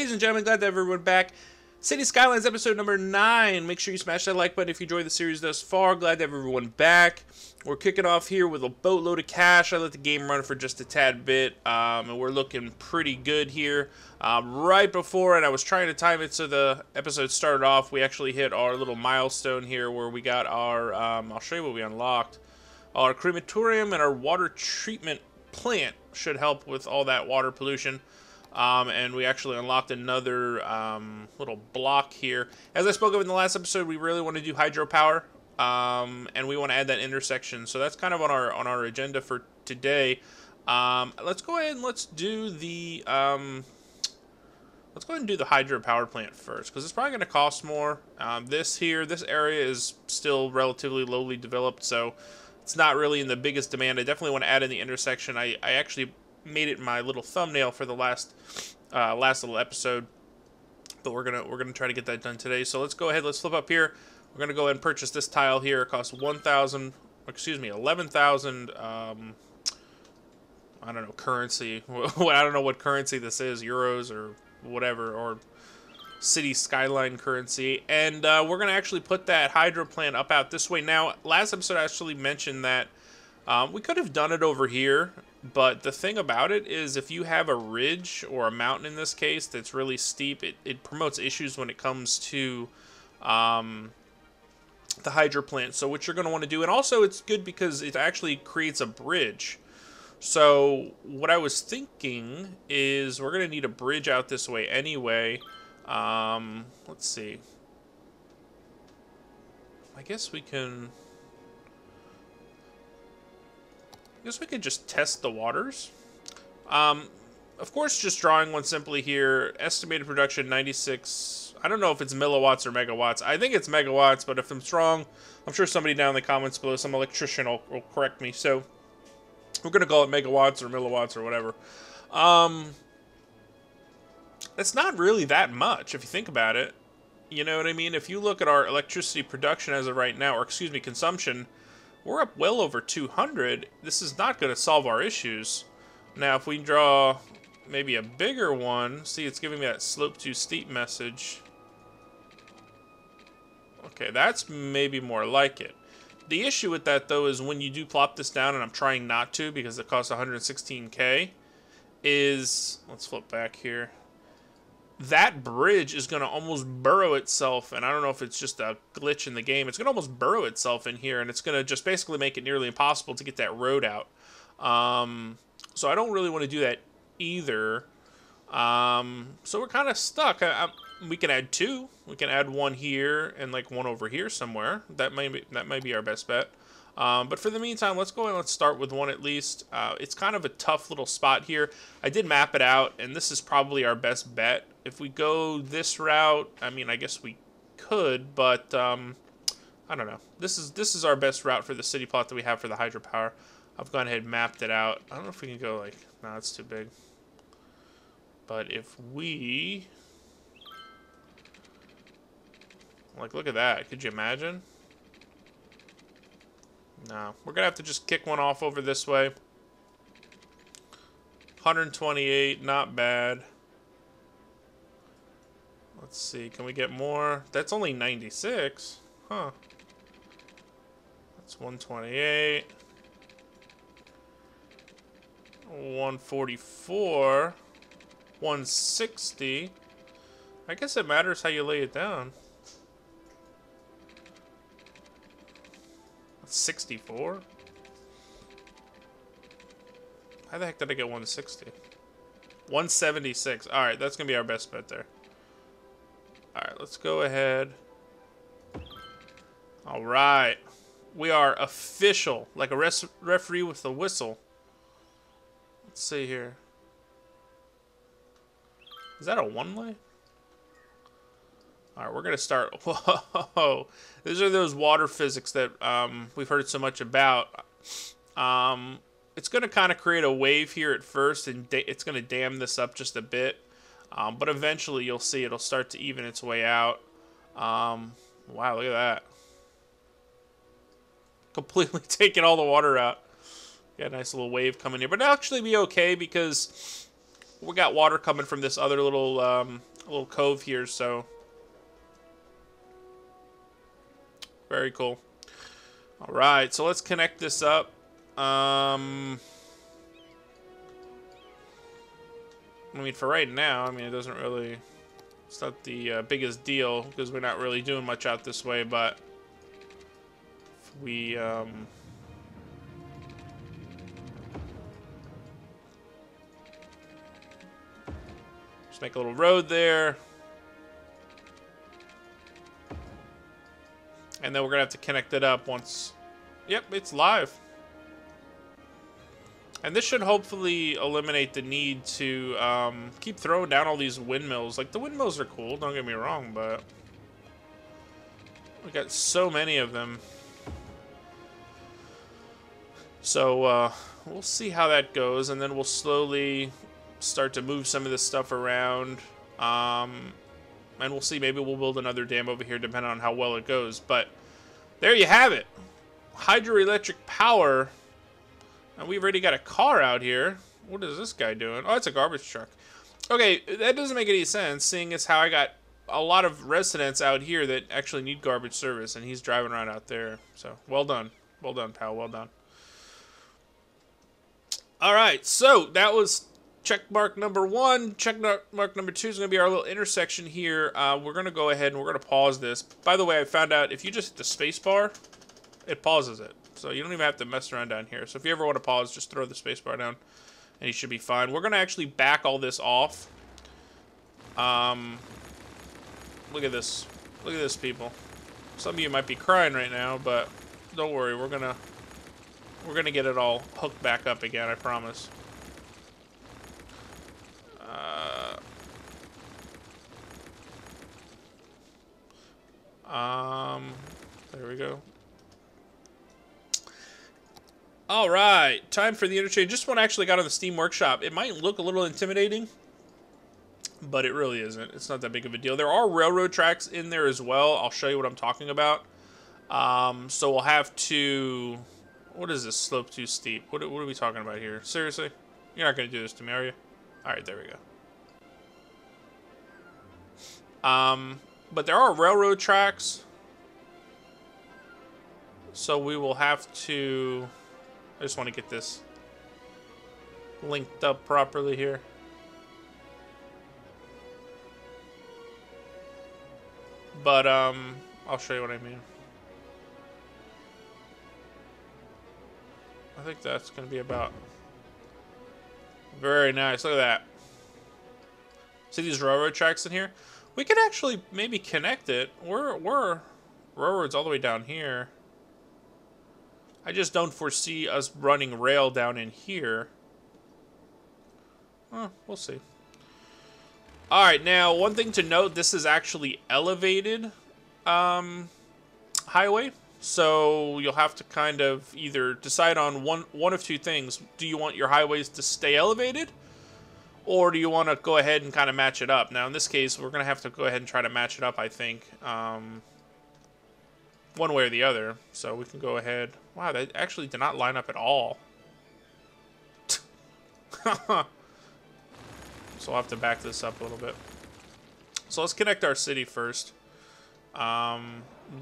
Ladies and gentlemen, glad to have everyone back. Cities Skylines episode number 9. Make sure you smash that like button if you enjoyed the series thus far. Glad to have everyone back. We're kicking off here with a boatload of cash. I let the game run for just a tad bit, and we're looking pretty good here. Right before, and I was trying to time it so the episode started off, we actually hit our little milestone here where we got our, I'll show you what we unlocked. Our crematorium and our water treatment plant should help with all that water pollution. And we actually unlocked another little block here. As I spoke of in the last episode, we really want to do hydropower, and we want to add that intersection. So that's kind of on our agenda for today. Let's go ahead and let's do the hydropower plant first, because it's probably going to cost more. This area is still relatively lowly developed, so it's not really in the biggest demand. I definitely want to add in the intersection. I actually made it my little thumbnail for the last little episode, but we're gonna try to get that done today. So let's go ahead, let's flip up here. We're gonna go ahead and purchase this tile here. It costs 11,000 I don't know, currency. I don't know what currency this is, euros or whatever, or city skyline currency. And we're gonna actually put that hydro plant up out this way. Now, last episode I actually mentioned that we could have done it over here, but the thing about it is if you have a ridge, or a mountain in this case, that's really steep, it promotes issues when it comes to the hydro plant. So what you're going to want to do, and also it's good because it actually creates a bridge. So what I was thinking is we're going to need a bridge out this way anyway. Let's see. I guess we can... I guess we could just test the waters. Of course, just drawing one simply here. Estimated production 96. I don't know if it's milliwatts or megawatts. I think it's megawatts, but if I'm wrong, I'm sure somebody down in the comments below, some electrician will correct me. So we're going to call it megawatts or milliwatts or whatever. It's not really that much if you think about it. You know what I mean? If you look at our electricity production as of right now, or excuse me, consumption, we're up well over 200. This is not going to solve our issues. Now, if we draw maybe a bigger one, see, it's giving me that slope too steep message. Okay, that's maybe more like it. The issue with that, though, is when you do plop this down, and I'm trying not to because it costs 116K, is, let's flip back here. That bridge is going to almost burrow itself, and I don't know if it's just a glitch in the game. It's going to almost burrow itself in here, and it's going to just basically make it nearly impossible to get that road out. So I don't really want to do that either. So we're kind of stuck. We can add two. We can add one here and like one over here somewhere. That might be our best bet. But for the meantime, let's go and let's start with one at least. It's kind of a tough little spot here. I did map it out, and this is probably our best bet. If we go this route, I mean, I guess we could, but I don't know. This is our best route for the city plot that we have for the hydropower. I've gone ahead and mapped it out. I don't know if we can go like, no, it's too big. But if we, like, look at that. Could you imagine? No, we're gonna have to just kick one off over this way. 128, not bad. Let's see, can we get more? That's only 96. Huh. That's 128. 144. 160. I guess it matters how you lay it down. 64? How the heck did I get 160? 176. Alright, that's going to be our best bet there. Alright, let's go ahead. Alright. We are official. Like a referee with a whistle. Let's see here. Is that a one-way? Alright, we're going to start. Whoa. These are those water physics that we've heard so much about. It's going to kind of create a wave here at first, and it's going to dam this up just a bit. But eventually you'll see it'll start to even its way out. Wow, look at that. Completely taking all the water out. Got a nice little wave coming here. But it'll actually be okay because we got water coming from this other little a little cove here, so very cool. All right, so let's connect this up. I mean, for right now, I mean, it doesn't really, it's not the biggest deal because we're not really doing much out this way, but if we, just make a little road there. And then we're going to have to connect it up once. Yep, it's live. And this should hopefully eliminate the need to keep throwing down all these windmills. Like, the windmills are cool, don't get me wrong, but we got so many of them. So we'll see how that goes, and then we'll slowly start to move some of this stuff around. And we'll see, maybe we'll build another dam over here depending on how well it goes. But there you have it. Hydroelectric power. And we've already got a car out here. What is this guy doing? Oh, it's a garbage truck. Okay, that doesn't make any sense, seeing as how I got a lot of residents out here that actually need garbage service, and he's driving around out there. So, well done. Well done, pal. Well done. All right, so that was check mark number 1. Check mark number 2 is going to be our little intersection here. We're going to go ahead and we're going to pause this. By the way, I found out if you just hit the space bar, it pauses it. So you don't even have to mess around down here. So if you ever want to pause, just throw the space bar down and you should be fine. We're going to actually back all this off. Look at this. Look at this, people. Some of you might be crying right now, but don't worry. We're going to get it all hooked back up again, I promise. There we go. All right, time for the interchange. This one actually got on the Steam Workshop. It might look a little intimidating, but it really isn't. It's not that big of a deal. There are railroad tracks in there as well. I'll show you what I'm talking about. So we'll have to... What is this slope too steep? What are we talking about here? Seriously? You're not going to do this to me, are you? All right, there we go. But there are railroad tracks. So we will have to... I just want to get this linked up properly here. But, I'll show you what I mean. I think that's going to be about... Very nice. Look at that. See these railroad tracks in here? We could actually maybe connect it. We're railroads all the way down here. I just don't foresee us running rail down in here. We'll see. Alright, now, one thing to note, this is actually elevated highway. So you'll have to kind of either decide on one of two things. Do you want your highways to stay elevated? Or do you want to go ahead and kind of match it up? Now, in this case, we're going to have to go ahead and try to match it up, I think. One way or the other. So we can go ahead. Wow, that actually did not line up at all. So we'll have to back this up a little bit. So let's connect our city first.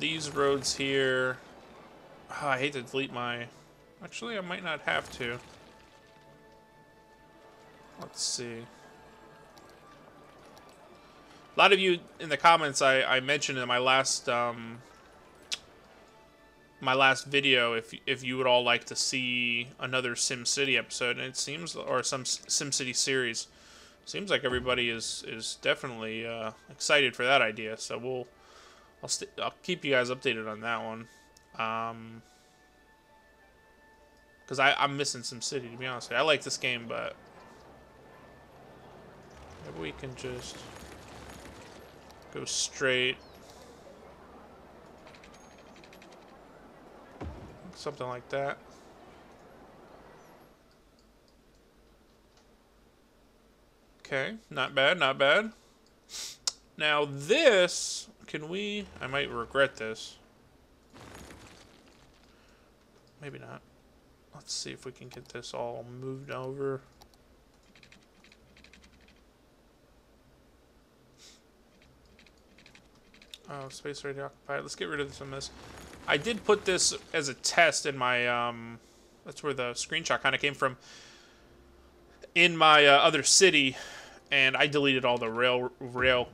These roads here... Oh, I hate to delete my... Actually, I might not have to. Let's see. A lot of you in the comments I mentioned in my last video if you would all like to see another SimCity episode, and it seems, or some SimCity series. Seems like everybody is definitely excited for that idea. So I'll keep you guys updated on that one. Because I'm missing SimCity, to be honest with you. I like this game, but maybe we can just go straight. Something like that. Okay, not bad, not bad. Now this, can we... I might regret this. Maybe not. Let's see if we can get this all moved over. Oh, space already occupied. Let's get rid of some of this. I did put this as a test in my, that's where the screenshot kind of came from, in my other city, and I deleted all the rail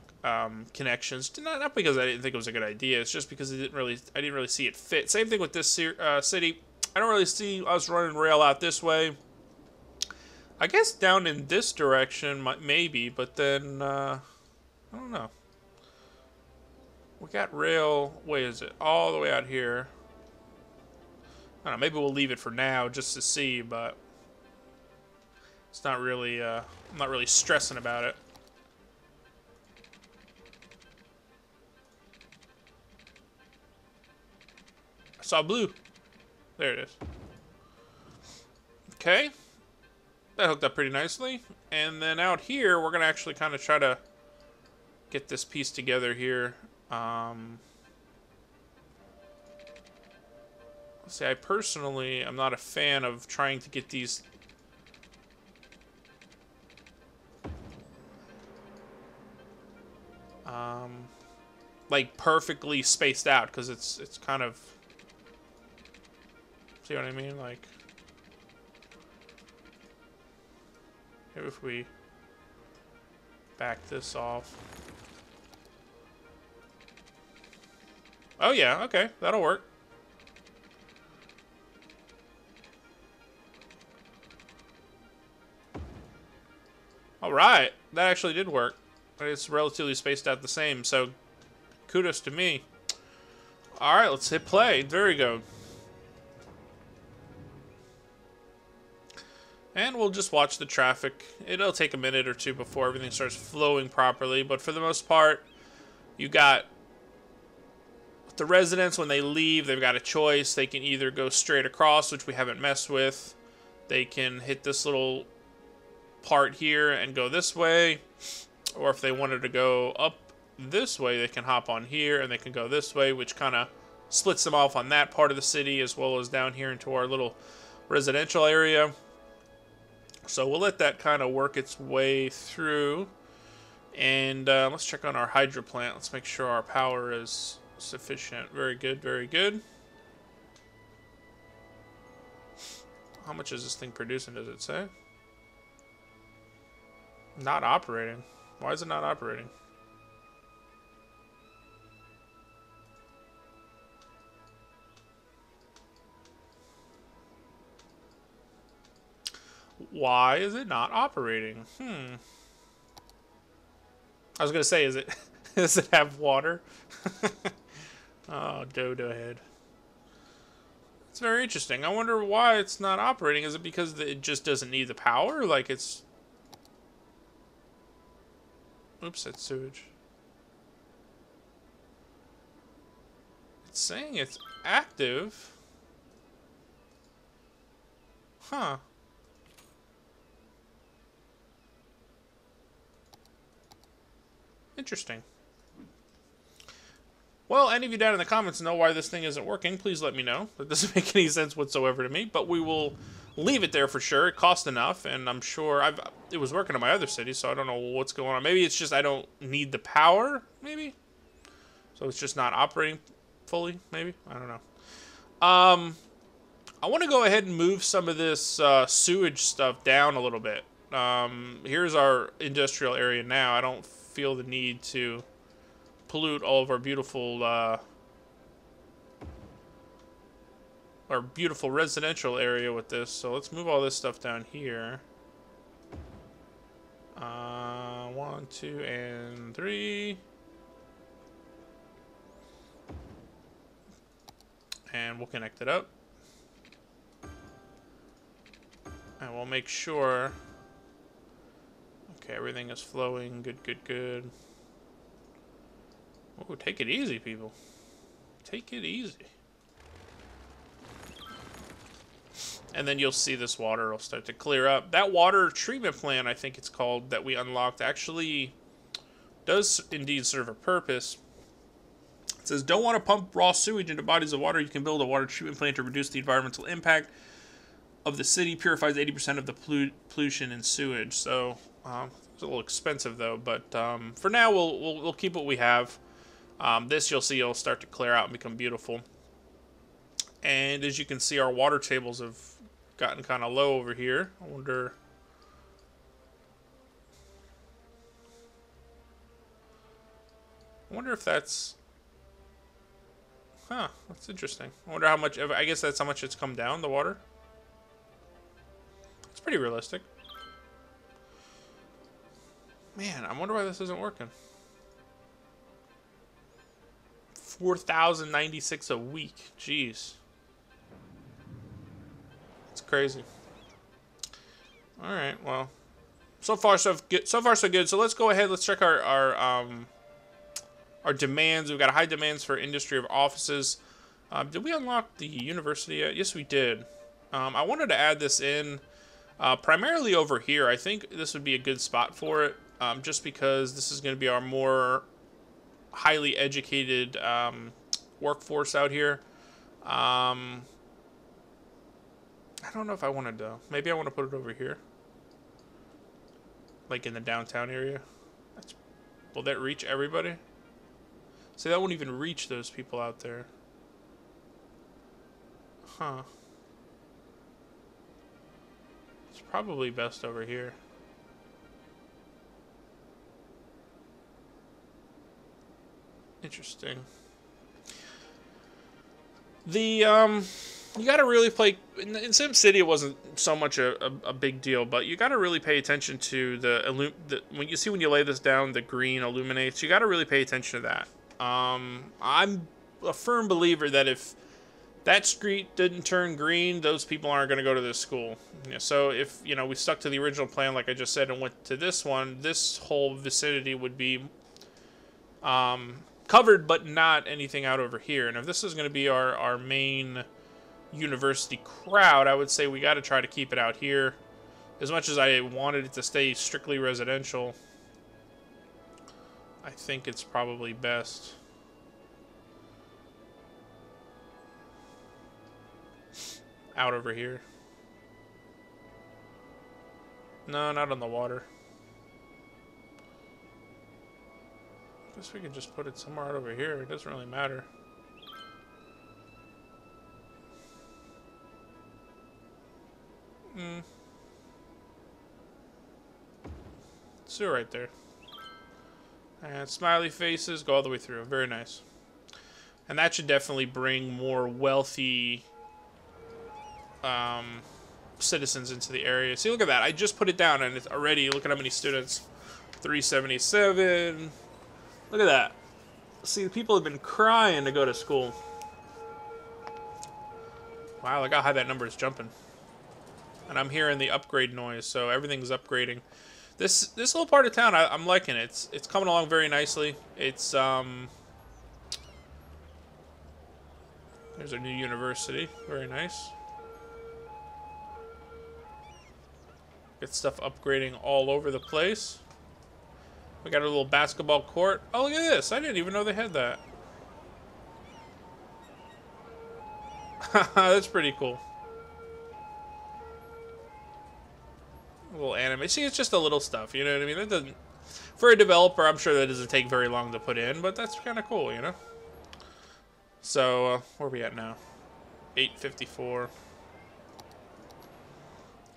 connections. Not because I didn't think it was a good idea. It's just because I didn't really see it fit. Same thing with this city. I don't really see us running rail out this way. I guess down in this direction, maybe, but then, I don't know. We got rail, where is it? All the way out here. I don't know, maybe we'll leave it for now just to see, but it's not really, I'm not really stressing about it. I saw blue. There it is. Okay. That hooked up pretty nicely. And then out here, we're going to actually kind of try to get this piece together here. See, I personally am not a fan of trying to get these like perfectly spaced out, because it's kind of, see what I mean? Like, if we back this off. Oh yeah, okay, that'll work. All right, that actually did work. It's relatively spaced out the same, so kudos to me. All right, let's hit play. There we go. And we'll just watch the traffic. It'll take a minute or two before everything starts flowing properly, but for the most part, you got the residents, when they leave, they've got a choice. They can either go straight across, which we haven't messed with. They can hit this little part here and go this way, or if they wanted to go up this way, they can hop on here and they can go this way, which kind of splits them off on that part of the city as well as down here into our little residential area. So we'll let that kind of work its way through, and let's check on our hydro plant. Let's make sure our power is sufficient. Very good, very good. How much is this thing producing, does it say? Not operating. Why is it not operating? Why is it not operating? I was gonna say, is it does it have water? Oh, dodo head. It's very interesting. I wonder why it's not operating. Is it because it just doesn't need the power? Like it's... Oops, that's sewage. It's saying it's active. Huh. Interesting. Well, any of you down in the comments know why this thing isn't working, please let me know. That doesn't make any sense whatsoever to me, but we will leave it there for sure. It cost enough, and I'm sure it was working in my other city, so I don't know what's going on. Maybe it's just I don't need the power, maybe? So it's just not operating fully, maybe? I don't know. I want to go ahead and move some of this sewage stuff down a little bit. Here's our industrial area now. I don't feel the need to pollute all of our beautiful residential area with this. So let's move all this stuff down here. 1, 2, and 3. And we'll connect it up. And we'll make sure. Okay, everything is flowing. Good, good, good. Oh, take it easy, people. Take it easy. And then you'll see this water will start to clear up. That water treatment plant, I think it's called, that we unlocked, actually does indeed serve a purpose. It says, don't want to pump raw sewage into bodies of water. You can build a water treatment plant to reduce the environmental impact of the city. Purifies 80% of the pollution in sewage. So, it's a little expensive, though. But for now, we'll keep what we have. This you'll see it'll start to clear out and become beautiful. And as you can see, our water tables have gotten kind of low over here. I wonder if that's... Huh, that's interesting. I wonder how much... I guess that's how much it's come down, the water. It's pretty realistic. Man, I wonder why this isn't working. 4,096 a week. Jeez. It's crazy. Alright, well. So far, so good. So far, so good. So let's go ahead. Let's check our demands. We've got high demands for industry of offices. Did we unlock the university yet? Yes, we did. I wanted to add this in primarily over here. I think this would be a good spot for it, just because this is going to be our more highly educated workforce out here. I don't know if I wanted to. Maybe I want to put it over here, like in the downtown area. Will that reach everybody? See, that won't even reach those people out there. Huh. It's probably best over here. Interesting. You gotta really play... In SimCity, it wasn't so much a big deal, but you gotta really pay attention to when you see when you lay this down, the green illuminates. You gotta really pay attention to that. I'm a firm believer that if that street didn't turn green, those people aren't going to go to this school. Yeah, so if, you know, we stuck to the original plan, like I just said, and went to this one, this whole vicinity would be covered, but not anything out over here. And if this is going to be our main university crowd, I would say we got to try to keep it out here. As much as I wanted it to stay strictly residential, I think it's probably best. Out over here. No, not on the water. I guess we could just put it somewhere out over here. It doesn't really matter. So right there. And smiley faces go all the way through. Very nice. And that should definitely bring more wealthy citizens into the area. See, look at that. I just put it down and it's already, look at how many students. 377. Look at that. See, the people have been crying to go to school. Wow, look how high that number is jumping. And I'm hearing the upgrade noise, so everything's upgrading. This little part of town, I'm liking it. It's coming along very nicely. It's there's a new university. Very nice. Get stuff upgrading all over the place. We got a little basketball court. Oh, look at this. I didn't even know they had that. That's pretty cool. A little anime. See, it's just a little stuff, you know what I mean? That doesn't... For a developer, I'm sure that doesn't take very long to put in, but that's kind of cool, you know? So, where are we at now? 854.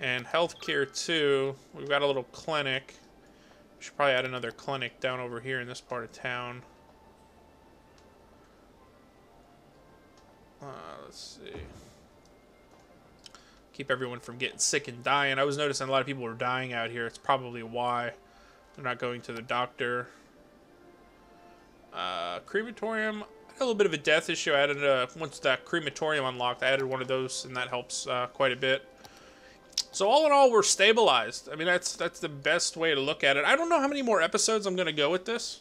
And healthcare, too. We've got a little clinic. We should probably add another clinic down over here in this part of town. Let's see. Keep everyone from getting sick and dying. I was noticing a lot of people were dying out here. It's probably why they're not going to the doctor. Crematorium. I had a little bit of a death issue. I added once that crematorium unlocked, I added one of those, and that helps quite a bit. So all in all, we're stabilized. I mean, that's the best way to look at it. I don't know how many more episodes I'm going to go with this.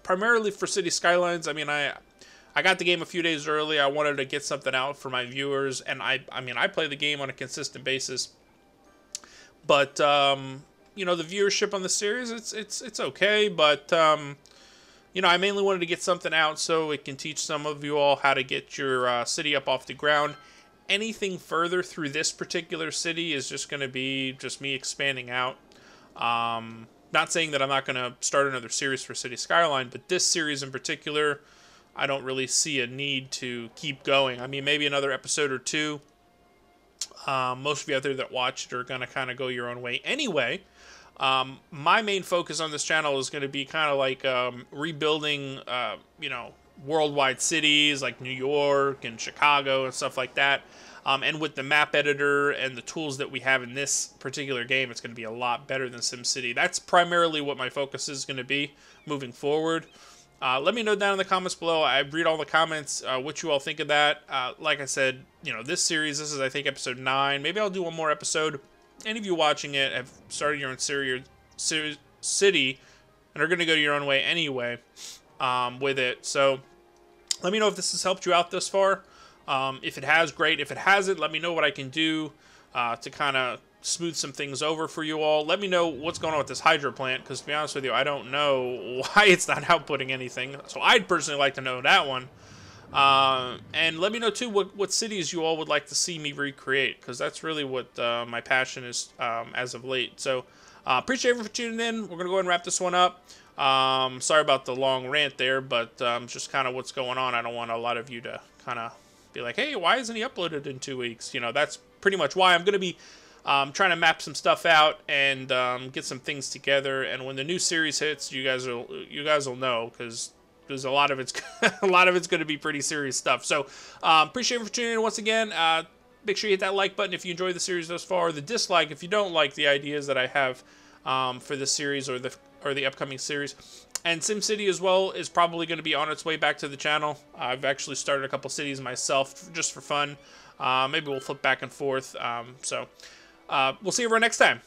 Primarily for Cities Skylines. I mean, I got the game a few days early. I wanted to get something out for my viewers, and I mean, I play the game on a consistent basis. But you know, the viewership on the series, it's okay, but you know, I mainly wanted to get something out so it can teach some of you all how to get your city up off the ground. Anything further through this particular city is just going to be just me expanding out. Not saying that I'm not going to start another series for City Skyline, but this series in particular, I don't really see a need to keep going. I mean, maybe another episode or two. Most of you out there that watched are going to kind of go your own way anyway. My main focus on this channel is going to be kind of like rebuilding, worldwide cities like New York and Chicago and stuff like that. And with the map editor and the tools that we have in this particular game, it's going to be a lot better than SimCity. That's primarily what my focus is going to be moving forward. Let me know down in the comments below. I read all the comments, what you all think of that. Like I said, this series, this is, I think, episode 9. Maybe I'll do one more episode. Any of you watching it have started your own city and are going to go your own way anyway with it. So let me know if this has helped you out thus far. If it has, great. If it hasn't, let me know what I can do to kind of smooth some things over for you all. Let me know what's going on with this hydro plant, because to be honest with you, I don't know why it's not outputting anything. So I'd personally like to know that one. And let me know too what cities you all would like to see me recreate, because that's really what my passion is as of late. So appreciate everyone for tuning in. We're gonna go ahead and wrap this one up. Sorry about the long rant there, but just kind of what's going on. I don't want a lot of you to kind of be like, hey, why isn't he uploaded in 2 weeks? That's pretty much why. I'm gonna be trying to map some stuff out and get some things together. And when the new series hits, you guys will know, because a lot of it's going to be pretty serious stuff. So appreciate you for tuning in once again. Make sure you hit that like button if you enjoyed the series thus far. The dislike if you don't like the ideas that I have for this series or the upcoming series. And SimCity as well is probably going to be on its way back to the channel. I've actually started a couple cities myself just for fun. Maybe we'll flip back and forth. So we'll see you everyone next time.